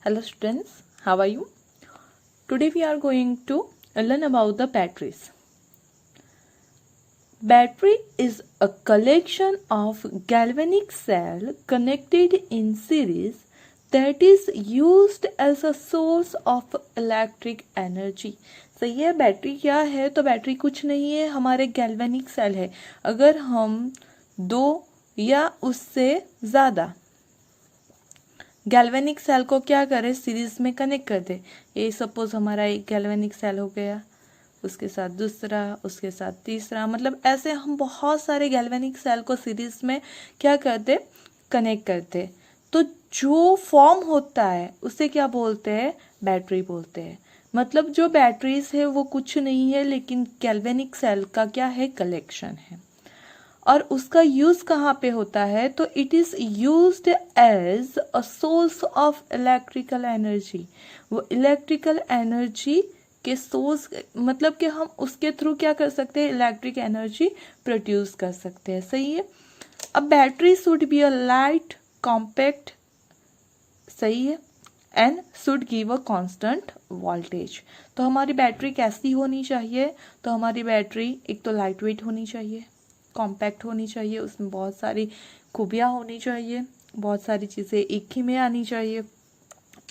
Hello students, how are you? Today we are going to learn about the batteries. Battery is a collection of galvanic cells connected in series that is used as a source of electric energy. सही है। Battery क्या है? तो battery कुछ नहीं है, हमारे galvanic cell है। अगर हम दो या उससे ज़्यादा गैल्वेनिक सेल को क्या करें, सीरीज में कनेक्ट कर दे। ये सपोज हमारा एक गैल्वेनिक सेल हो गया, उसके साथ दूसरा, उसके साथ तीसरा, मतलब ऐसे हम बहुत सारे गैल्वेनिक सेल को सीरीज में क्या करते, कनेक्ट करते। तो जो फॉर्म होता है उसे क्या बोलते हैं? बैटरी बोलते हैं। मतलब जो बैटरीज है वो कुछ नहीं है लेकिन गैल्वेनिक सेल का क्या है, कलेक्शन है। और उसका यूज कहाँ पे होता है? तो it is used as a source of electrical energy. वो इलेक्ट्रिकल एनर्जी के सोर्स, मतलब कि हम उसके थ्रू क्या कर सकते हैं, इलेक्ट्रिक एनर्जी प्रोड्यूस कर सकते हैं। सही है। अब battery should be a light compact, सही है, and should give a constant voltage. तो हमारी बैटरी कैसी होनी चाहिए? तो हमारी बैटरी एक तो लाइट वेट होनी चाहिए, कॉम्पैक्ट होनी चाहिए, उसमें बहुत सारी खूबियाँ होनी चाहिए, बहुत सारी चीज़ें एक ही में आनी चाहिए।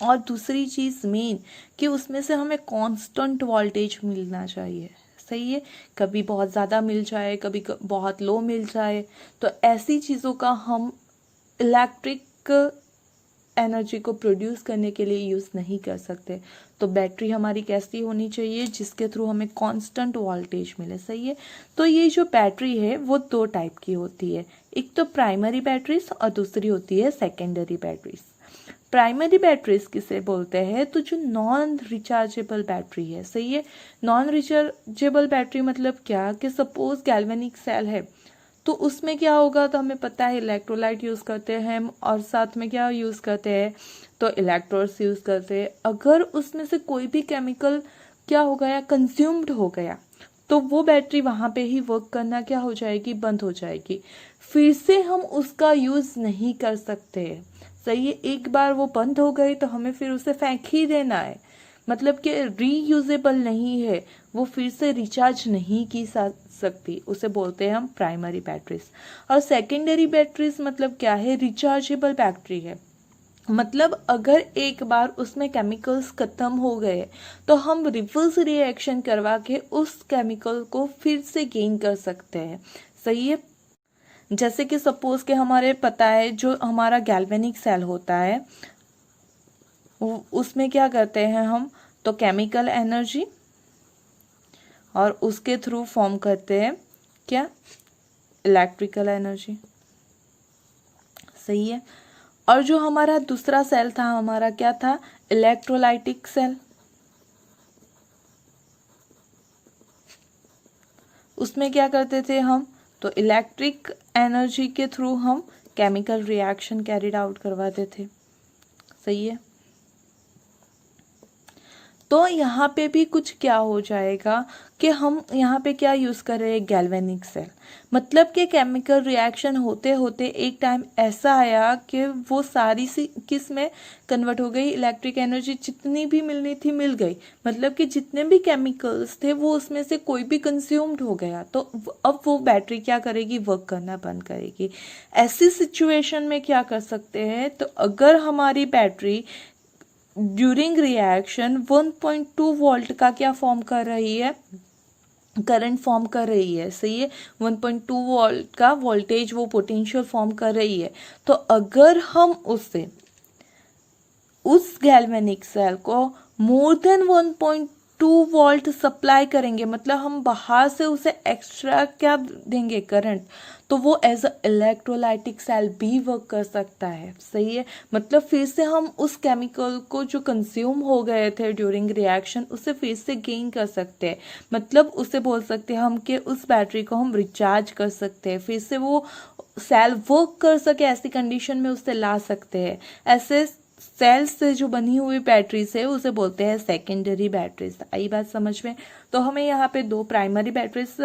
और दूसरी चीज़ मेन कि उसमें से हमें कांस्टेंट वोल्टेज मिलना चाहिए। सही है। कभी बहुत ज़्यादा मिल जाए, कभी बहुत लो मिल जाए, तो ऐसी चीज़ों का हम इलेक्ट्रिक एनर्जी को प्रोड्यूस करने के लिए यूज़ नहीं कर सकते। तो बैटरी हमारी कैसी होनी चाहिए, जिसके थ्रू हमें कांस्टेंट वोल्टेज मिले। सही है। तो ये जो बैटरी है वो दो टाइप की होती है, एक तो प्राइमरी बैटरीज और दूसरी होती है सेकेंडरी बैटरीज। प्राइमरी बैटरीज किसे बोलते हैं? तो जो नॉन रिचार्जेबल बैटरी है। सही है। नॉन रिचार्जेबल बैटरी मतलब क्या, कि सपोज गैल्वेनिक सेल है तो उसमें क्या होगा, तो हमें पता है इलेक्ट्रोलाइट यूज़ करते हैं हम, और साथ में क्या यूज़ करते हैं, तो इलेक्ट्रोड्स यूज़ करते हैं। अगर उसमें से कोई भी केमिकल क्या हो गया, कंज्यूम्ड हो गया, तो वो बैटरी वहाँ पे ही वर्क करना क्या हो जाएगी, बंद हो जाएगी। फिर से हम उसका यूज़ नहीं कर सकते। सही है। एक बार वो बंद हो गई तो हमें फिर उसे फेंक ही देना है, मतलब कि रीयूजेबल नहीं है, वो फिर से रिचार्ज नहीं की सकती। उसे बोलते हैं हम प्राइमरी बैटरीज। और सेकेंडरी बैटरीज मतलब क्या है, रिचार्जेबल बैटरी है। मतलब अगर एक बार उसमें केमिकल्स खत्म हो गए तो हम रिवर्स रिएक्शन करवा के उस केमिकल को फिर से गेन कर सकते हैं। सही है। जैसे कि सपोज के हमारे पता है जो हमारा गैल्वेनिक सेल होता है उसमें क्या करते हैं हम, तो केमिकल एनर्जी, और उसके थ्रू फॉर्म करते हैं क्या, इलेक्ट्रिकल एनर्जी। सही है। और जो हमारा दूसरा सेल था, हमारा क्या था, इलेक्ट्रोलाइटिक सेल। उसमें क्या करते थे हम, तो इलेक्ट्रिक एनर्जी के थ्रू हम केमिकल रिएक्शन कैरिड आउट करवाते थे। सही है। तो यहाँ पे भी कुछ क्या हो जाएगा कि हम यहाँ पे क्या यूज़ कर रहे हैं, गैल्वेनिक सेल। मतलब कि केमिकल रिएक्शन होते होते एक टाइम ऐसा आया कि वो सारी सी किस में कन्वर्ट हो गई, इलेक्ट्रिक एनर्जी जितनी भी मिलनी थी मिल गई। मतलब कि जितने भी केमिकल्स थे वो उसमें से कोई भी कंज्यूम्ड हो गया, तो अब वो बैटरी क्या करेगी, वर्क करना बंद करेगी। ऐसी सिचुएशन में क्या कर सकते हैं, तो अगर हमारी बैटरी ड्यूरिंग रिएक्शन 1.2 वोल्ट का क्या फॉर्म कर रही है, करंट फॉर्म कर रही है। सही है। 1.2 वोल्ट का वोल्टेज वो पोटेंशियल फॉर्म कर रही है। तो अगर हम उससे उस गैल्वेनिक सेल को मोर देन 1.2 वोल्ट सप्लाई करेंगे, मतलब हम बाहर से उसे एक्स्ट्रा क्या देंगे, करंट, तो वो एज अ इलेक्ट्रोलाइटिक सेल भी वर्क कर सकता है। सही है। मतलब फिर से हम उस केमिकल को जो कंज्यूम हो गए थे ड्यूरिंग रिएक्शन उसे फिर से गेन कर सकते हैं। मतलब उसे बोल सकते हैं हम कि उस बैटरी को हम रिचार्ज कर सकते हैं, फिर से वो सेल वर्क कर सके ऐसी कंडीशन में उसे ला सकते हैं। ऐसे सेल्स से जो बनी हुई बैटरीज है उसे बोलते हैं सेकेंडरी बैटरीज। आई बात समझ में? तो हमें यहाँ पे दो प्राइमरी बैटरीज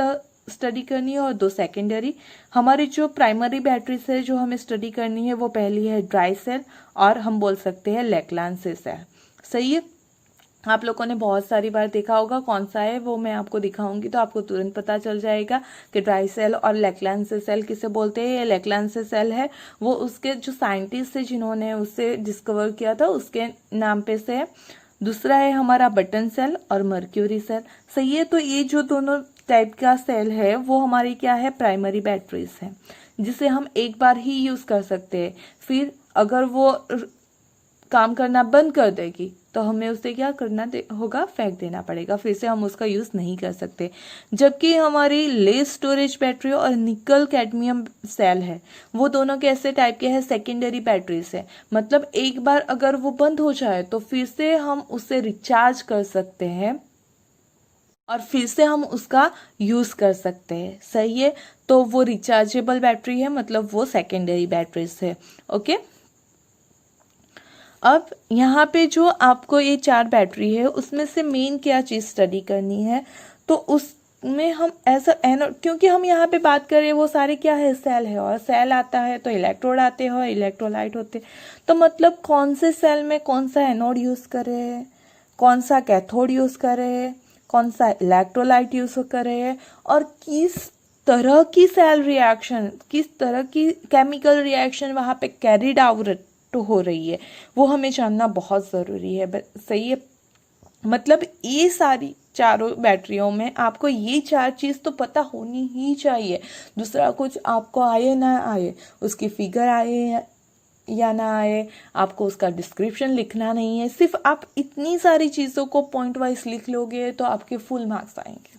स्टडी करनी है और 2 सेकेंडरी। हमारी जो प्राइमरी बैटरीज है जो हमें स्टडी करनी है वो पहली है ड्राई सेल और हम बोल सकते हैं लैग्रांज सेल। सही है, आप लोगों ने बहुत सारी बार देखा होगा, कौन सा है वो मैं आपको दिखाऊंगी तो आपको तुरंत पता चल जाएगा कि ड्राई सेल और लैग्रांज सेल किसे बोलते हैं। ये लैग्रांज सेल है, वो उसके जो साइंटिस्ट थे जिन्होंने उसे डिस्कवर किया था उसके नाम पे से है। दूसरा है हमारा बटन सेल और मर्क्यूरी सेल। सही है, तो ये जो दोनों टाइप का सेल है वो हमारी क्या है, प्राइमरी बैटरीज है, जिसे हम एक बार ही यूज कर सकते हैं। फिर अगर वो काम करना बंद कर देगी तो हमें उसे क्या करना होगा, फेंक देना पड़ेगा, फिर से हम उसका यूज नहीं कर सकते। जबकि हमारी लेस स्टोरेज बैटरी और निकल कैडमियम सेल है, वो दोनों कैसे टाइप के हैं, सेकेंडरी बैटरीज है। मतलब एक बार अगर वो बंद हो जाए तो फिर से हम उसे रिचार्ज कर सकते हैं और फिर से हम उसका यूज कर सकते हैं। सही है, तो वो रिचार्जेबल बैटरी है, मतलब वो सेकेंडरी बैटरीज है। ओके, अब यहाँ पे जो आपको ये 4 बैटरी है उसमें से मेन क्या चीज स्टडी करनी है, तो उसमें हम ऐसा एनोड, क्योंकि हम यहाँ पे बात कर रहे हैं वो सारे क्या है, सेल है, और सेल आता है तो इलेक्ट्रोड आते हैं और इलेक्ट्रोलाइट होते, तो मतलब कौन से सेल में कौन सा एनोड यूज कर रहे हैं, कौन सा कैथोड यूज कर रहे हैं, कौन सा इलेक्ट्रोलाइट यूज कर रहे हैं, और किस तरह की सेल रिएक्शन, किस तरह की केमिकल रिएक्शन वहां पे कैरिड आउट हो रही है, वो हमें जानना बहुत ज़रूरी है। सही है, मतलब ये सारी चारों बैटरियों में आपको ये 4 चीज़ तो पता होनी ही चाहिए। दूसरा कुछ आपको आए ना आए, उसकी फिगर आए या ना आए, आपको उसका डिस्क्रिप्शन लिखना नहीं है, सिर्फ आप इतनी सारी चीज़ों को पॉइंट वाइज लिख लोगे तो आपके फुल मार्क्स आएंगे।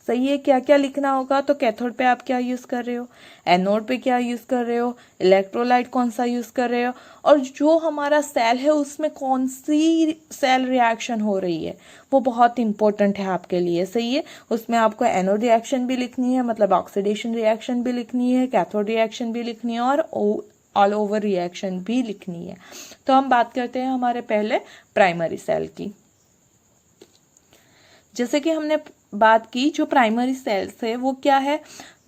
सही है, क्या क्या लिखना होगा, तो कैथोड पे आप क्या यूज कर रहे हो, एनोड पे क्या यूज कर रहे हो, इलेक्ट्रोलाइट कौन सा यूज कर रहे हो, और जो हमारा सेल है उसमें कौन सी सेल रिएक्शन हो रही है, वो बहुत इंपॉर्टेंट है आपके लिए। सही है, उसमें आपको एनोड रिएक्शन भी लिखनी है, मतलब ऑक्सीडेशन रिएक्शन भी लिखनी है, कैथोड रिएक्शन भी लिखनी है, और ऑल ओवर रिएक्शन भी लिखनी है। तो हम बात करते हैं हमारे पहले प्राइमरी सेल की। जैसे कि हमने बात की जो प्राइमरी सेल्स है वो क्या है,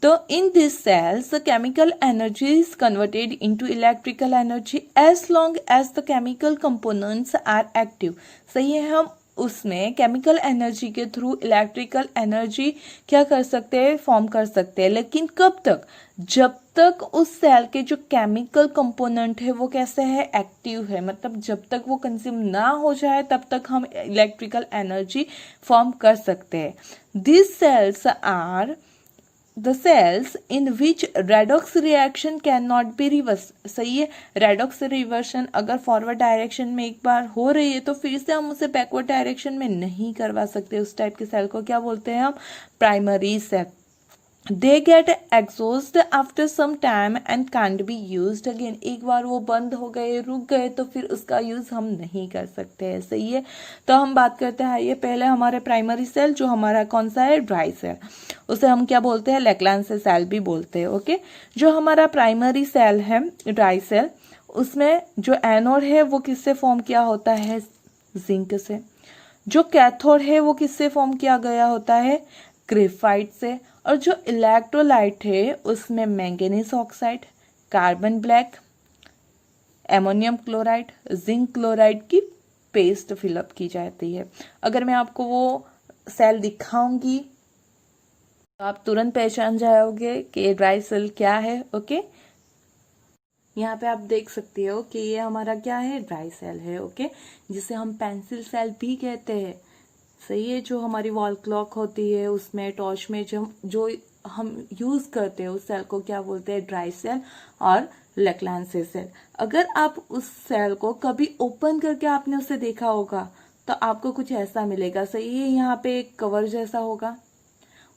तो in this cells the chemical energy is converted into electrical energy as long as the chemical components are active. सही है, हम उसमें केमिकल एनर्जी के थ्रू इलेक्ट्रिकल एनर्जी क्या कर सकते हैं, फॉर्म कर सकते हैं, लेकिन कब तक, जब तक उस सेल के जो केमिकल कंपोनेंट है वो कैसे है, एक्टिव है, मतलब जब तक वो कंज्यूम ना हो जाए तब तक हम इलेक्ट्रिकल एनर्जी फॉर्म कर सकते हैं। This cells are the cells in which redox reaction cannot be reversed। सही है, रेडॉक्स रिवर्शन अगर फॉरवर्ड डायरेक्शन में एक बार हो रही है तो फिर से हम उसे बैकवर्ड डायरेक्शन में नहीं करवा सकते। उस टाइप के सेल को क्या बोलते हैं हम, primary cell. They get exhaust after some time and can't be used again. एक बार वो बंद हो गए, रुक गए, तो फिर उसका यूज हम नहीं कर सकते हैं। सही है, तो हम बात करते हैं ये पहले हमारे प्राइमरी सेल, जो हमारा कौन सा है, ड्राई सेल, उसे हम क्या बोलते हैं, लैग्रांज सेल भी बोलते हैं। ओके, जो हमारा प्राइमरी सेल है ड्राई सेल, उसमें जो एनोड है वो किससे फॉर्म किया होता है, जिंक से। जो कैथोड है वो किससे फॉर्म किया गया होता है, ग्रेफाइट से। और जो इलेक्ट्रोलाइट है उसमें manganese oxide, carbon black, ammonium chloride, zinc chloride की पेस्ट फिलअप की जाती है। अगर मैं आपको वो सेल दिखाऊंगी तो आप तुरंत पहचान जाओगे कि ये ड्राई सेल क्या है। ओके, यहाँ पे आप देख सकते हो कि ये हमारा क्या है, ड्राई सेल है। ओके, जिसे हम पेंसिल सेल भी कहते हैं। सही है, जो हमारी वॉल क्लॉक होती है उसमें, टॉर्च में जो हम यूज करते हैं उस सेल को क्या बोलते हैं, ड्राई सेल और लैग्रांज सेल। अगर आप उस सेल को कभी ओपन करके आपने उसे देखा होगा तो आपको कुछ ऐसा मिलेगा। सही है, यहाँ पे एक कवर जैसा होगा,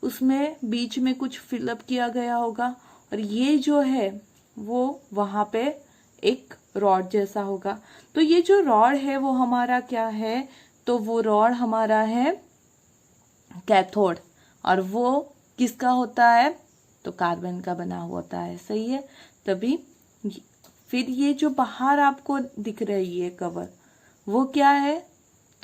उसमें बीच में कुछ फिलअप किया गया होगा, और ये जो है वो वहां पे एक रॉड जैसा होगा। तो ये जो रॉड है वो हमारा क्या है, तो वो रॉड हमारा है कैथोड, और वो किसका होता है, तो कार्बन का बना हुआ होता है। सही है, तभी फिर ये जो बाहर आपको दिख रही है कवर, वो क्या है,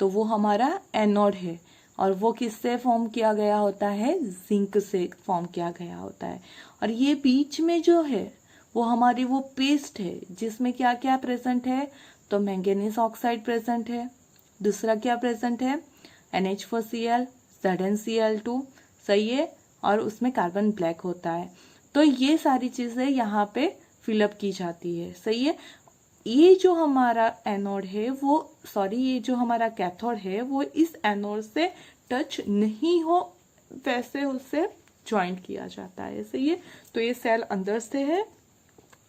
तो वो हमारा एनोड है, और वो किससे फॉर्म किया गया होता है, जिंक से फॉर्म किया गया होता है। और ये बीच में जो है वो हमारी वो पेस्ट है जिसमें क्या क्या प्रेजेंट है, तो मैंगनीज ऑक्साइड प्रेजेंट है, दूसरा क्या प्रेजेंट है, NH4Cl, ZnCl2, सही है, और उसमें कार्बन ब्लैक होता है। तो ये सारी चीजें यहाँ पे फिलअप की जाती है, सही है। ये जो हमारा एनोड है वो ये जो हमारा कैथोड है वो इस एनोड से टच नहीं हो वैसे उससे ज्वाइंट किया जाता है, सही है। तो ये सेल अंदर से है,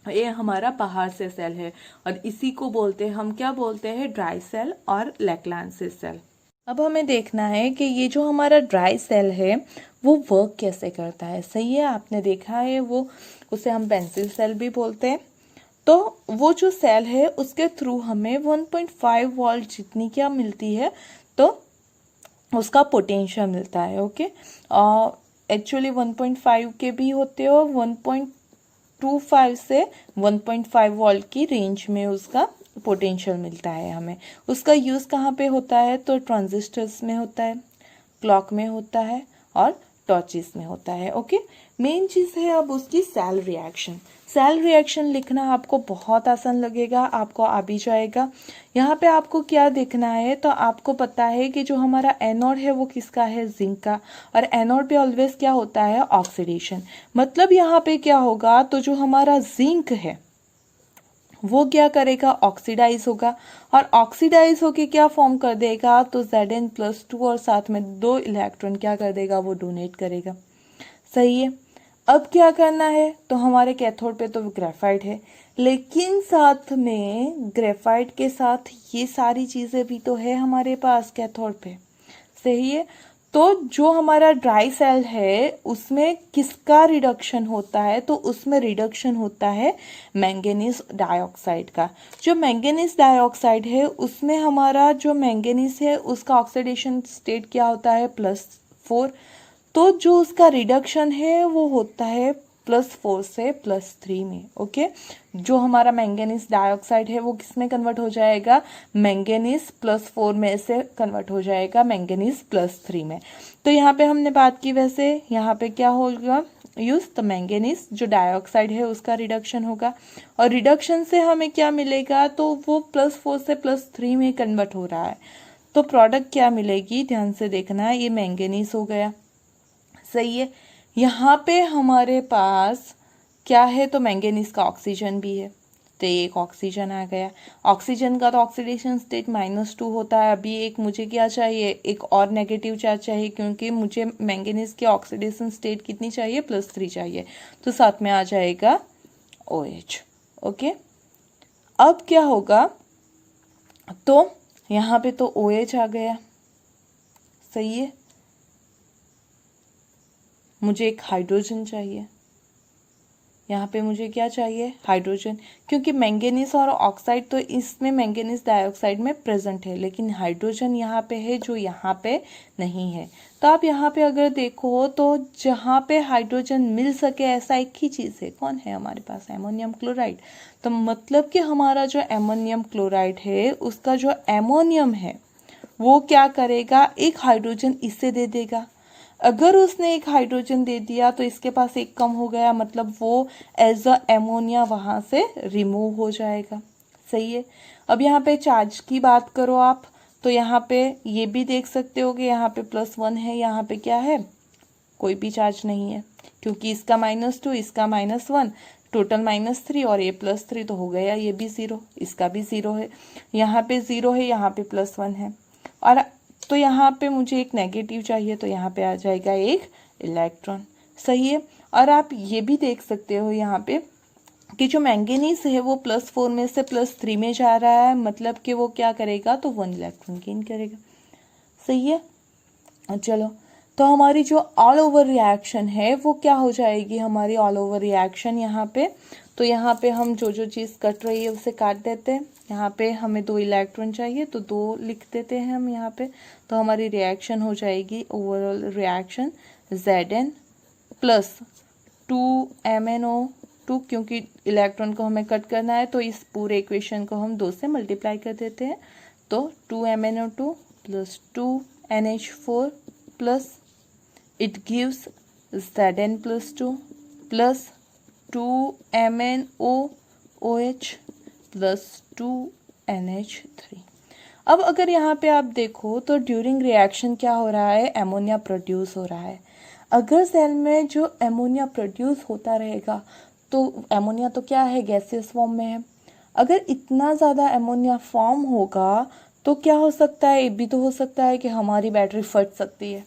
ये हमारा बाहर से सेल है, और इसी को बोलते हैं, हम क्या बोलते हैं, ड्राई सेल और लैक्लांसिस सेल। अब हमें देखना है कि ये जो हमारा ड्राई सेल है वो वर्क कैसे करता है, सही है। आपने देखा है वो, उसे हम पेंसिल सेल भी बोलते हैं। तो वो जो सेल है उसके थ्रू हमें 1.5 वोल्ट जितनी क्या मिलती है, तो उसका पोटेंशियल मिलता है, ओके। एक्चुअली 1.5 के भी होते हैं और 1.25 से 1.5 वोल्ट की रेंज में उसका पोटेंशियल मिलता है हमें। उसका यूज़ कहाँ पे होता है, तो ट्रांजिस्टर्स में होता है, क्लॉक में होता है और टॉर्चेस में होता है, ओके। मेन चीज़ है अब उसकी सेल रिएक्शन। सेल रिएक्शन लिखना आपको बहुत आसान लगेगा, आपको आ भी जाएगा। यहाँ पे आपको क्या देखना है, तो आपको पता है कि जो हमारा एनोड है वो किसका है, जिंक का, और एनोड पे ऑलवेज क्या होता है, ऑक्सीडेशन। मतलब यहाँ पे क्या होगा, तो जो हमारा जिंक है वो क्या करेगा, ऑक्सीडाइज होगा, और ऑक्सीडाइज होके क्या फॉर्म कर देगा, तो Zn+2 और साथ में 2 इलेक्ट्रॉन क्या कर देगा, वो डोनेट करेगा, सही है। अब क्या करना है, तो हमारे कैथोड पे तो ग्रेफाइट है, लेकिन साथ में ग्रेफाइट के साथ ये सारी चीजें भी तो है हमारे पास कैथोड पे, सही है। तो जो हमारा ड्राई सेल है उसमें किसका रिडक्शन होता है, तो उसमें रिडक्शन होता है मैंगनीज डाइऑक्साइड का। जो मैंगनीज डाइऑक्साइड है उसमें हमारा जो मैंगनीज है उसका ऑक्सीडेशन स्टेट क्या होता है, +4। तो जो उसका रिडक्शन है वो होता है +4 से +3 में, ओके। जो हमारा मैंगनीज डाइऑक्साइड है वो किस में कन्वर्ट हो जाएगा, मैंगनीज +4 में से कन्वर्ट हो जाएगा मैंगनीज +3 में। तो यहाँ पे हमने बात की, वैसे यहाँ पे क्या होगा यूज, तो मैंगनीज जो डाइऑक्साइड है उसका रिडक्शन होगा, और रिडक्शन से हमें क्या मिलेगा, तो वो +4 से +3 में कन्वर्ट हो रहा है। तो प्रोडक्ट क्या मिलेगी, ध्यान से देखना है, ये मैंगनीज हो गया, सही है। यहाँ पे हमारे पास क्या है, तो मैंगनीज का ऑक्सीजन भी है, तो एक ऑक्सीजन आ गया। ऑक्सीजन का तो ऑक्सीडेशन स्टेट -2 होता है। अभी एक मुझे क्या चाहिए, एक और नेगेटिव चार्ज चाहिए, क्योंकि मुझे मैंगनीज की ऑक्सीडेशन स्टेट कितनी चाहिए, +3 चाहिए, तो साथ में आ जाएगा OH, ओके। अब क्या होगा, तो यहाँ पे तो OH आ गया, सही है। मुझे एक हाइड्रोजन चाहिए, यहाँ पे मुझे क्या चाहिए, हाइड्रोजन, क्योंकि मैंगनीज और ऑक्साइड तो इसमें मैंगनीज डाइऑक्साइड में प्रेजेंट है, लेकिन हाइड्रोजन यहाँ पे है जो यहाँ पे नहीं है। तो आप यहाँ पे अगर देखो तो जहाँ पे हाइड्रोजन मिल सके ऐसा एक ही चीज़ है, कौन है हमारे पास, एमोनियम क्लोराइड। तो मतलब कि हमारा जो एमोनियम क्लोराइड है उसका जो एमोनियम है वो क्या करेगा, एक हाइड्रोजन इससे दे देगा। अगर उसने एक हाइड्रोजन दे दिया तो इसके पास एक कम हो गया, मतलब वो एज अ एमोनिया वहां से रिमूव हो जाएगा, सही है। अब यहाँ पे चार्ज की बात करो आप, तो यहाँ पे ये भी देख सकते हो कि यहाँ पे +1 है, यहाँ पे क्या है, कोई भी चार्ज नहीं है, क्योंकि इसका -2 इसका -1 टोटल -3 और ये +3 तो हो गया, ये भी 0, इसका भी 0 है, यहाँ पे 0 है, यहाँ पे +1 है, और तो यहाँ पे मुझे एक नेगेटिव चाहिए, तो यहाँ पे आ जाएगा एक इलेक्ट्रॉन, सही है। और आप ये भी देख सकते हो यहाँ पे कि जो मैंगनीज है वो +4 में से +3 में जा रहा है, मतलब कि वो क्या करेगा, तो 1 इलेक्ट्रॉन गेन करेगा, सही है। चलो, तो हमारी जो ऑल ओवर रिएक्शन है वो क्या हो जाएगी, हमारी ऑल ओवर रिएक्शन यहाँ पे, तो यहाँ पे हम जो जो चीज़ कट रही है उसे काट देते हैं। यहाँ पे हमें 2 इलेक्ट्रॉन चाहिए तो 2 लिख देते हैं हम यहाँ पे, तो हमारी रिएक्शन हो जाएगी ओवरऑल रिएक्शन Zn + 2MnO2, क्योंकि इलेक्ट्रॉन को हमें कट करना है तो इस पूरे इक्वेशन को हम 2 से मल्टीप्लाई कर देते हैं, तो 2MnO2 + 2 NH4 plus it gives Zn+2 plus 2MnOOH plus 2NH3। अब अगर यहाँ पे आप देखो तो ड्यूरिंग रिएक्शन क्या हो रहा है, एमोनिया प्रोड्यूस हो रहा है। अगर सेल में जो एमोनिया प्रोड्यूस होता रहेगा तो एमोनिया तो क्या है, गैसियस फॉर्म में है। अगर इतना ज़्यादा एमोनिया फॉर्म होगा तो क्या हो सकता है, ये भी तो हो सकता है कि हमारी बैटरी फट सकती है।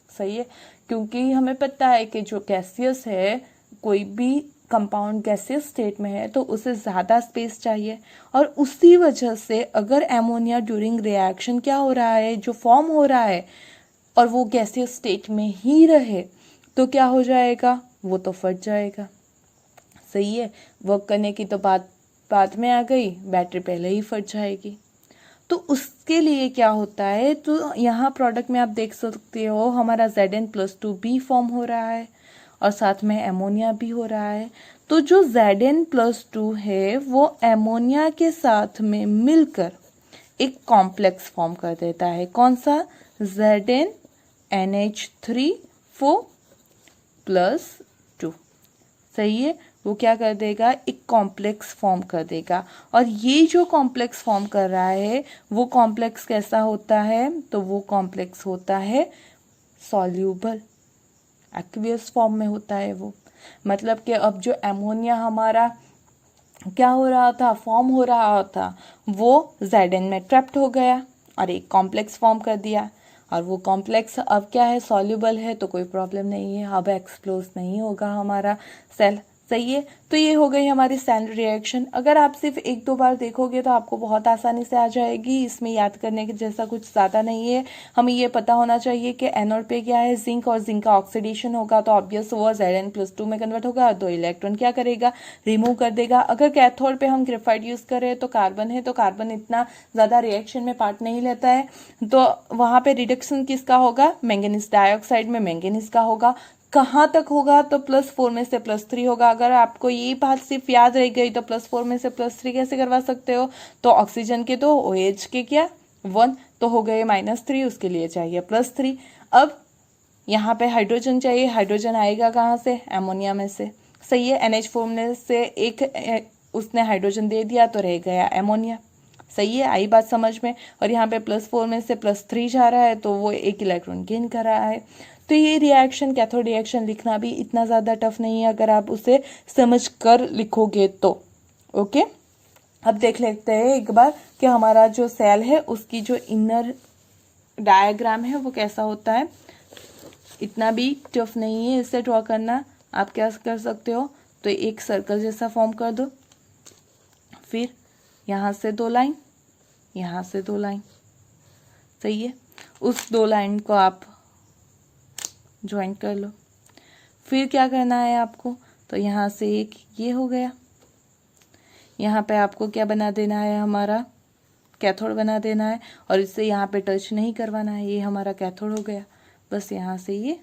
सही है, क्योंकि हमें पता है कि जो गैसियस है, कोई भी कंपाउंड गैसियस स्टेट में है तो उसे ज़्यादा स्पेस चाहिए, और उसी वजह से अगर एमोनिया ड्यूरिंग रिएक्शन क्या हो रहा है, जो फॉर्म हो रहा है और वो गैसियस स्टेट में ही रहे तो क्या हो जाएगा, वो तो फट जाएगा। सही है, वर्क करने की तो बात बाद में आ गई, बैटरी पहले ही फट जाएगी। तो उसके लिए क्या होता है, तो यहाँ प्रोडक्ट में आप देख सकते हो हमारा Zn+2 भी फॉर्म हो रहा है और साथ में एमोनिया भी हो रहा है। तो जो Zn+2 है वो एमोनिया के साथ में मिलकर एक कॉम्प्लेक्स फॉर्म कर देता है। कौन सा, ZnNH3+2। सही है, वो क्या कर देगा, एक कॉम्प्लेक्स फॉर्म कर देगा। और ये जो कॉम्प्लेक्स फॉर्म कर रहा है वो कॉम्प्लेक्स कैसा होता है, तो वो कॉम्प्लेक्स होता है सॉल्यूबल, एक्वियस फॉर्म में होता है वो। मतलब कि अब जो एमोनिया हमारा क्या हो रहा था, फॉर्म हो रहा था, वो Zn में ट्रैप्ड हो गया और एक कॉम्प्लेक्स फॉर्म कर दिया, और वो कॉम्प्लेक्स अब क्या है, सॉल्यूबल है, तो कोई प्रॉब्लम नहीं है, अब एक्सप्लोज नहीं होगा हमारा सेल। सही है, तो ये हो गई हमारी स्टैंडर्ड रिएक्शन। अगर आप सिर्फ एक दो बार देखोगे तो आपको बहुत आसानी से आ जाएगी, इसमें याद करने के जैसा कुछ ज़्यादा नहीं है। हमें ये पता होना चाहिए कि एनोड पे क्या है, जिंक, और जिंक का ऑक्सीडेशन होगा तो ऑब्वियस वो Zn+2 में कन्वर्ट होगा, 2 इलेक्ट्रॉन क्या करेगा, रिमूव कर देगा। अगर कैथोड पे हम ग्रेफाइट यूज़ करें तो कार्बन है, तो कार्बन इतना ज़्यादा रिएक्शन में पार्ट नहीं लेता है, तो वहाँ पे रिडक्शन किसका होगा, मैंगनीज डाइऑक्साइड में मैंगनीज का होगा। कहाँ तक होगा, तो +4 में से +3 होगा। अगर आपको ये बात सिर्फ याद रह गई तो +4 में से +3 कैसे करवा सकते हो, तो ऑक्सीजन के 2, OH के क्या 1, तो हो गए -3, उसके लिए चाहिए +3। अब यहाँ पे हाइड्रोजन चाहिए, हाइड्रोजन आएगा कहाँ से, एमोनिया में से। सही है, NH4 में से एक उसने हाइड्रोजन दे दिया तो रह गया एमोनिया। सही है, आई बात समझ में। और यहाँ पे +4 में से +3 जा रहा है तो वो एक इलेक्ट्रॉन गेन कर रहा है। तो ये रिएक्शन, कैथोड रिएक्शन लिखना भी इतना ज़्यादा टफ नहीं है अगर आप उसे समझ कर लिखोगे तो। ओके, अब देख लेते हैं एक बार कि हमारा जो सेल है उसकी जो इनर डायग्राम है वो कैसा होता है। इतना भी टफ नहीं है इसे ड्रॉ करना। आप क्या कर सकते हो, तो एक सर्कल जैसा फॉर्म कर दो, फिर यहाँ से 2 लाइन, यहाँ से 2 लाइन। सही है, उस 2 लाइन को आप ज्वाइन कर लो। फिर क्या करना है आपको, तो यहाँ से एक ये हो गया, यहाँ पे आपको क्या बना देना है, हमारा कैथोड बना देना है, और इससे यहाँ पे टच नहीं करवाना है, ये हमारा कैथोड हो गया। बस यहाँ से ये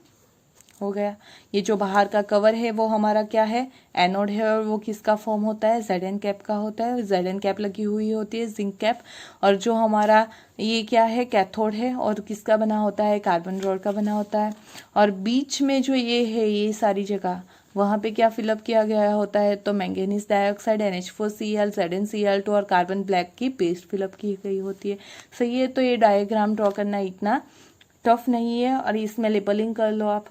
हो गया। ये जो बाहर का कवर है वो हमारा क्या है, एनोड है, और वो किसका फॉर्म होता है, Zn कैप का होता है। Zn कैप लगी हुई होती है, जिंक कैप। और जो हमारा ये क्या है, कैथोड है, और किसका बना होता है, कार्बन रॉड का बना होता है। और बीच में जो ये है, ये सारी जगह वहाँ पे क्या फिलअप किया गया होता है, तो मैंगनीज डाइऑक्साइड, NH4Cl, ZnCl2 और कार्बन ब्लैक की पेस्ट फिलअप की गई होती है। सही है, तो ये डायग्राम ड्रॉ करना इतना टफ नहीं है, और इसमें लेबलिंग कर लो आप,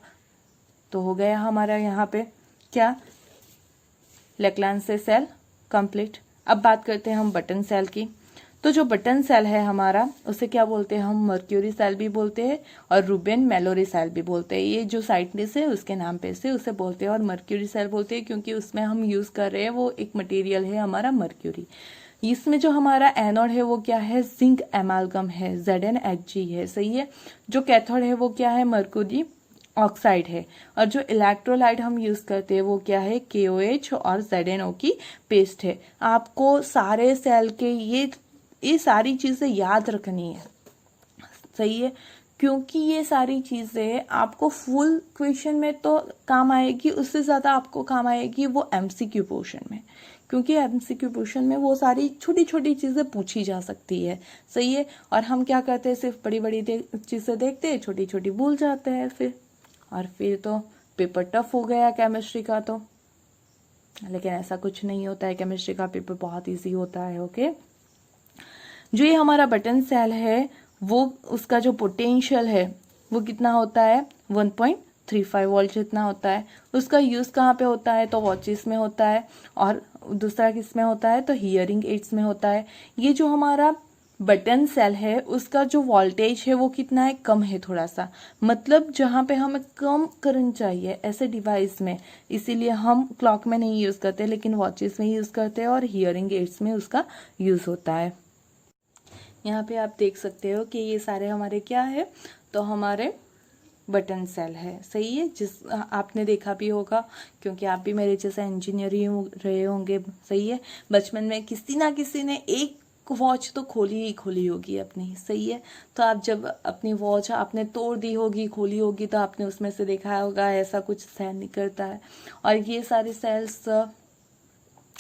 तो हो गया हमारा यहाँ पे क्या, लेक्लांस से सेल कंप्लीट। अब बात करते हैं हम बटन सेल की। तो जो बटन सेल है हमारा, उसे क्या बोलते हैं हम, मर्क्यूरी सेल भी बोलते हैं और रूबेन मेलोरी सेल भी बोलते हैं। ये जो साइटनेस है उसके नाम पे से उसे बोलते हैं, और मर्क्यूरी सेल बोलते हैं क्योंकि उसमें हम यूज कर रहे हैं वो एक मटेरियल है हमारा मर्क्यूरी। इसमें जो हमारा एनोड है वो क्या है, जिंक एमालगम है, ZnHg है। सही है, जो कैथोड है वो क्या है, मर्क्यूरी ऑक्साइड है, और जो इलेक्ट्रोलाइट हम यूज करते हैं वो क्या है, KOH और ZnO की पेस्ट है। आपको सारे सेल के ये सारी चीजें याद रखनी है। सही है, क्योंकि ये सारी चीजें आपको फुल क्वेश्चन में तो काम आएगी, उससे ज्यादा आपको काम आएगी वो MCQ पोर्शन में, क्योंकि एमसीक्यू क्वेश्चन में वो सारी छोटी छोटी चीज़ें पूछी जा सकती है। सही है। और हम क्या करते हैं, सिर्फ बड़ी बड़ी चीज़ें देखते हैं, छोटी छोटी भूल जाते हैं फिर तो पेपर टफ हो गया केमिस्ट्री का तो। लेकिन ऐसा कुछ नहीं होता है, केमिस्ट्री का पेपर बहुत ईजी होता है। ओके, जो ये हमारा बटन सेल है वो उसका जो पोटेंशियल है वो कितना होता है, 1.35 वोल्ट जितना होता है। उसका यूज़ कहाँ पे होता है, तो वॉचेस में होता है, और दूसरा किस में होता है, तो हियरिंग एड्स में होता है। ये जो हमारा बटन सेल है उसका जो वोल्टेज है वो कितना है, कम है थोड़ा सा, मतलब जहाँ पे हमें कम करंट चाहिए ऐसे डिवाइस में, इसीलिए हम क्लॉक में नहीं यूज़ करते लेकिन वॉचेस में यूज़ करते हैं, और हियरिंग एड्स में उसका यूज़ होता है। यहाँ पे आप देख सकते हो कि ये सारे हमारे क्या है, तो हमारे बटन सेल है। सही है, जिस आपने देखा भी होगा क्योंकि आप भी मेरे जैसे इंजीनियर ही रहे होंगे। सही है, बचपन में किसी ना किसी ने एक वॉच तो खोली ही खोली होगी अपनी। सही है, तो आप जब अपनी वॉच आपने तोड़ दी होगी, खोली होगी, तो आपने उसमें से देखा होगा ऐसा कुछ सेल निकलता है। और ये सारे सेल्स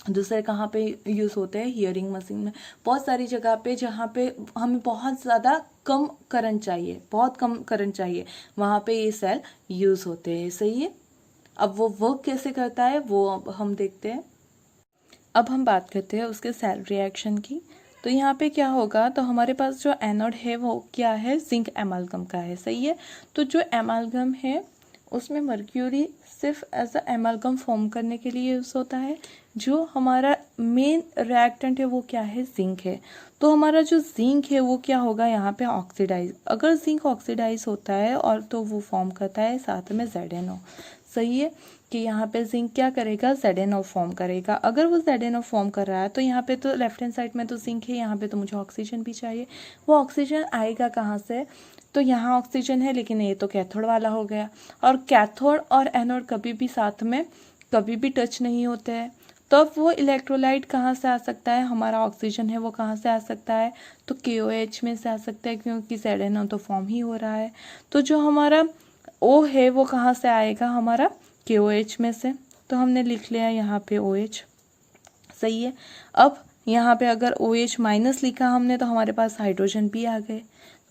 दूसरे कहाँ पे यूज़ होते हैं, हियरिंग मशीन में, बहुत सारी जगह पे जहाँ पे हमें बहुत ज़्यादा कम करंट चाहिए, बहुत कम करंट चाहिए, वहाँ पे ये सेल यूज़ होते हैं। सही है, अब वो वर्क कैसे करता है वो अब हम देखते हैं। अब हम बात करते हैं उसके सेल रिएक्शन की। तो यहाँ पे क्या होगा, तो हमारे पास जो एनोड है वो क्या है, जिंक एमालगम का है। सही है, तो जो एमालगम है उसमें मर्क्यूरी सिर्फ एज अ एमालगम फॉर्म करने के लिए यूज़ होता है। जो हमारा मेन रिएक्टेंट है वो क्या है, जिंक है। तो हमारा जो जिंक है वो क्या होगा, यहाँ पे ऑक्सीडाइज, अगर जिंक ऑक्सीडाइज होता है और तो वो फॉर्म करता है साथ में ZnO। सही है, कि यहाँ पे जिंक क्या करेगा, ZnO फॉर्म करेगा। अगर वो ZnO फॉर्म कर रहा है तो यहाँ पे तो लेफ्ट हैंड साइड में तो जिंक है, यहाँ पे तो मुझे ऑक्सीजन भी चाहिए। वो ऑक्सीजन आएगा कहाँ से, तो यहाँ ऑक्सीजन है लेकिन ये तो कैथोड वाला हो गया, और कैथोड और एनोड कभी भी साथ में कभी भी टच नहीं होते हैं। तो अब वो इलेक्ट्रोलाइट कहाँ से आ सकता है, हमारा ऑक्सीजन है वो कहाँ से आ सकता है, तो KOH में से आ सकता है, क्योंकि ZnO तो फॉर्म ही हो रहा है। तो जो हमारा O है वो कहाँ से आएगा, हमारा KOH में से, तो हमने लिख लिया यहाँ पे OH। सही है, अब यहाँ पे अगर OH माइनस लिखा हमने तो हमारे पास हाइड्रोजन भी आ गए,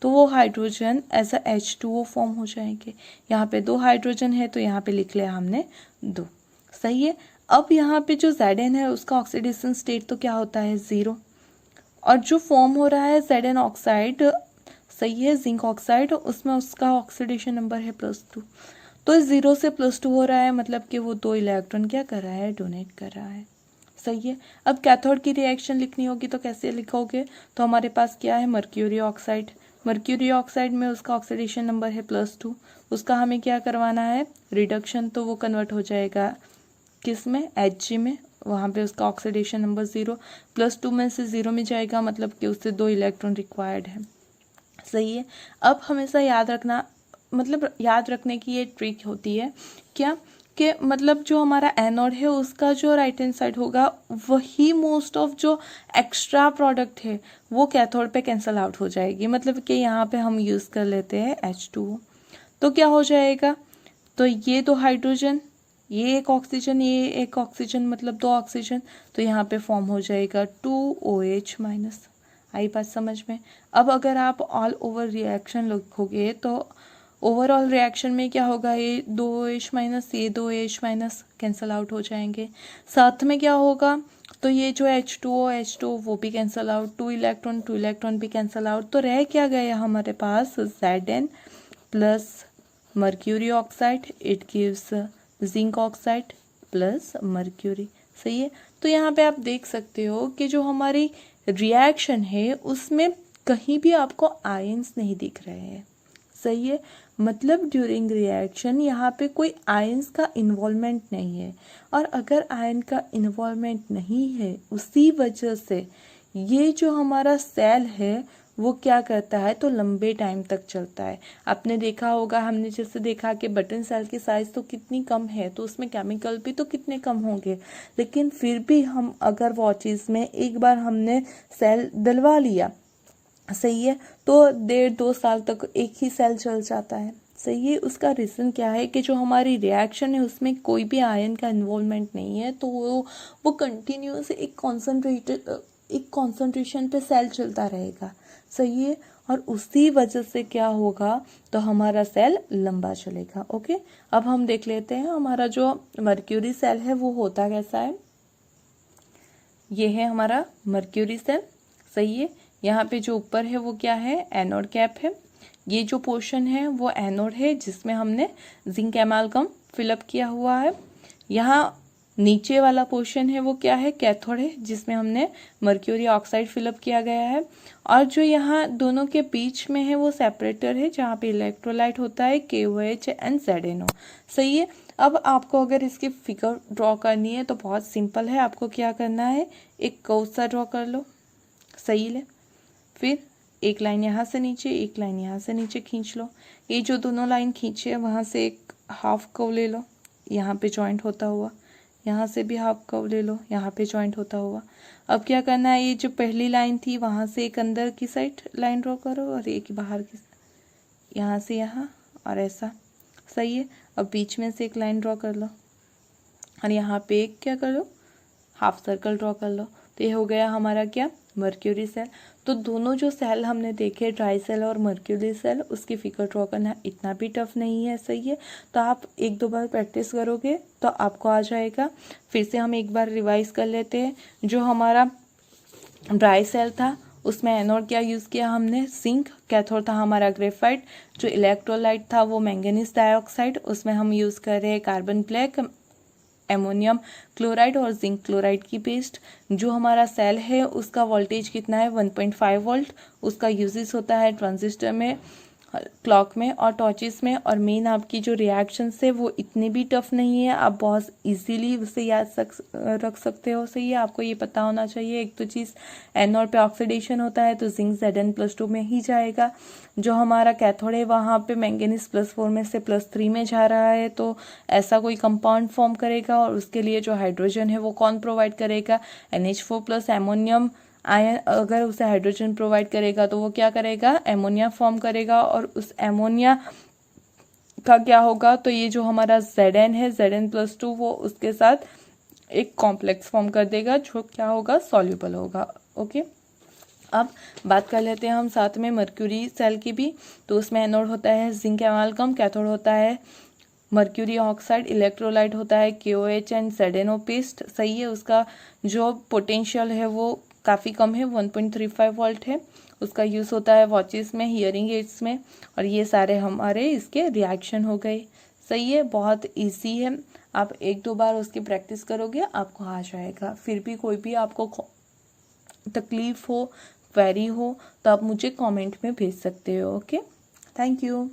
तो वो hydrogen as a H2O form हो जाएंगे। यहाँ पे 2 हाइड्रोजन है तो यहाँ पे लिख लिया हमने 2। सही है, अब यहाँ पे जो Zn है उसका ऑक्सीडेशन स्टेट तो क्या होता है, 0, और जो फॉर्म हो रहा है Zn ऑक्साइड, सही है, जिंक ऑक्साइड, उसमें उसका ऑक्सीडेशन नंबर है +2। तो 0 से +2 हो रहा है, मतलब कि वो 2 इलेक्ट्रॉन क्या कर रहा है, डोनेट कर रहा है। सही है, अब कैथोड की रिएक्शन लिखनी होगी तो कैसे लिखोगे, तो हमारे पास क्या है, मर्क्यूरी ऑक्साइड। मर्क्यूरी ऑक्साइड में उसका ऑक्सीडेशन नंबर है +2, उसका हमें क्या करवाना है, रिडक्शन, तो वो कन्वर्ट हो जाएगा किस में, Hg में, वहाँ पे उसका ऑक्सीडेशन नंबर 0, +2 में से 0 में जाएगा, मतलब कि उससे 2 इलेक्ट्रॉन रिक्वायर्ड है। सही है, अब हमेशा याद रखना, मतलब याद रखने की ये ट्रिक होती है क्या, कि मतलब जो हमारा एनोड है उसका जो राइट हैंड साइड होगा वही मोस्ट ऑफ जो एक्स्ट्रा प्रोडक्ट है वो कैथोड पे कैंसल आउट हो जाएगी। मतलब कि यहाँ पे हम यूज़ कर लेते हैं H2O, तो क्या हो जाएगा, तो ये 2 हाइड्रोजन, ये एक ऑक्सीजन, ये एक ऑक्सीजन, मतलब 2 ऑक्सीजन, तो यहाँ पे फॉर्म हो जाएगा 2OH-। आई बात समझ में। अब अगर आप ऑल ओवर रिएक्शन लिखोगे तो ओवरऑल रिएक्शन में क्या होगा, ये 2OH-, ये 2OH- कैंसल आउट हो जाएंगे। साथ में क्या होगा, तो ये जो H2O वो भी कैंसल आउट, 2 इलेक्ट्रॉन भी कैंसल आउट, तो रह क्या गया हमारे पास, Zn plus mercury oxide, it gives zinc oxide plus mercury. सही है, तो यहाँ पे आप देख सकते हो कि जो हमारी रिएक्शन है उसमें कहीं भी आपको आयंस नहीं दिख रहे हैं। सही है, मतलब ड्यूरिंग रिएक्शन यहाँ पे कोई आयंस का इन्वॉल्वमेंट नहीं है, और अगर आयन का इन्वॉल्वमेंट नहीं है उसी वजह से ये जो हमारा सेल है वो क्या करता है, तो लंबे टाइम तक चलता है। आपने देखा होगा, हमने जैसे देखा कि बटन सेल की साइज़ तो कितनी कम है, तो उसमें केमिकल भी तो कितने कम होंगे, लेकिन फिर भी हम अगर वॉचेस में एक बार हमने सेल डलवा लिया, सही है, तो 1.5-2 साल तक एक ही सेल चल जाता है। सही है। उसका रीज़न क्या है कि जो हमारी रिएक्शन है उसमें कोई भी आयन का इन्वॉल्वमेंट नहीं है, तो वो कंटिन्यूस एक कॉन्सेंट्रेशन पे सेल चलता रहेगा। सही है। और उसी वजह से क्या होगा, तो हमारा सेल लंबा चलेगा। ओके, अब हम देख लेते हैं हमारा जो मर्क्यूरी सेल है वो होता कैसा है। ये है हमारा मर्क्यूरी सेल। सही है। यहाँ पे जो ऊपर है वो क्या है, एनोड कैप है। ये जो पोर्शन है वो एनोड है जिसमें हमने जिंक एमालगम फिलअप किया हुआ है। यहाँ नीचे वाला पोर्शन है वो क्या है, कैथोड है जिसमें हमने मर्क्यूरी ऑक्साइड फिलअप किया गया है। और जो यहाँ दोनों के बीच में है वो सेपरेटर है जहाँ पे इलेक्ट्रोलाइट होता है KOH एंड ZNO। सही है। अब आपको अगर इसकी फिगर ड्रॉ करनी है तो बहुत सिंपल है, आपको क्या करना है, एक कर्व सा ड्रॉ कर लो। सही है। फिर एक लाइन यहाँ से नीचे, एक लाइन यहाँ से नीचे खींच लो। ये जो दोनों लाइन खींचे है वहाँ से एक हाफ कर्व ले लो, यहाँ पे जॉइंट होता हुआ। यहाँ से भी हाफ कर्व ले लो, यहाँ पे जॉइंट होता हुआ। अब क्या करना है, ये जो पहली लाइन थी वहाँ से एक अंदर की साइड लाइन ड्रॉ करो और एक बाहर की, यहाँ से यहाँ और ऐसा। सही है। अब बीच में से एक लाइन ड्रॉ कर लो और यहाँ पे एक क्या कर लो, हाफ सर्कल ड्रॉ कर लो। तो ये हो गया हमारा क्या, मर्क्यूरी सेल। तो दोनों जो सेल हमने देखे, ड्राई सेल और मर्क्यूरी सेल, उसकी फिगर ड्रॉ करना इतना भी टफ नहीं है। सही है। तो आप एक दो बार प्रैक्टिस करोगे तो आपको आ जाएगा। फिर से हम एक बार रिवाइज कर लेते हैं। जो हमारा ड्राई सेल था उसमें एनोड क्या यूज़ किया हमने, जिंक। कैथोड था हमारा ग्रेफाइट। जो इलेक्ट्रोलाइट था वो मैंगनीज डाइऑक्साइड, उसमें हम यूज़ कर रहे हैं कार्बन ब्लैक, एमोनियम क्लोराइड और जिंक क्लोराइड की पेस्ट। जो हमारा सेल है उसका वोल्टेज कितना है, 1.5 वोल्ट। उसका यूजेस होता है ट्रांजिस्टर में, क्लॉक में और टॉर्चेस में। और मेन आपकी जो रिएक्शंस है वो इतनी भी टफ नहीं है, आप बहुत इजीली उसे याद रख सकते हो। सही है। आपको ये पता होना चाहिए एक तो चीज़, एनोड पे ऑक्सीडेशन होता है तो जिंक Zn+2 में ही जाएगा। जो हमारा कैथोड है वहाँ पे मैंगनीज +4 में से +3 में जा रहा है, तो ऐसा कोई कंपाउंड फॉर्म करेगा और उसके लिए जो हाइड्रोजन है वो कौन प्रोवाइड करेगा, NH4+ एमोनियम आयन। अगर उसे हाइड्रोजन प्रोवाइड करेगा तो वो क्या करेगा, एमोनिया फॉर्म करेगा। और उस एमोनिया का क्या होगा, तो ये जो हमारा Zn है, Zn+2, वो उसके साथ एक कॉम्प्लेक्स फॉर्म कर देगा जो क्या होगा, सॉल्यूबल होगा। ओके, अब बात कर लेते हैं हम साथ में मर्क्यूरी सेल की भी। तो उसमें एनोड होता है जिंक एमालगम, कैथोड होता है मर्क्यूरी ऑक्साइड, इलेक्ट्रोलाइट होता है KOH एंड ZNO पेस्ट। सही है। उसका जो पोटेंशियल है वो काफ़ी कम है, 1.35 वोल्ट है। उसका यूज़ होता है वॉचेस में, हियरिंग एड्स में। और ये सारे हमारे इसके रिएक्शन हो गए। सही है। बहुत इजी है, आप एक दो बार उसकी प्रैक्टिस करोगे आपको आ जाएगा। फिर भी कोई भी आपको तकलीफ हो, क्वेरी हो, तो आप मुझे कमेंट में भेज सकते हो। Okay, thank you.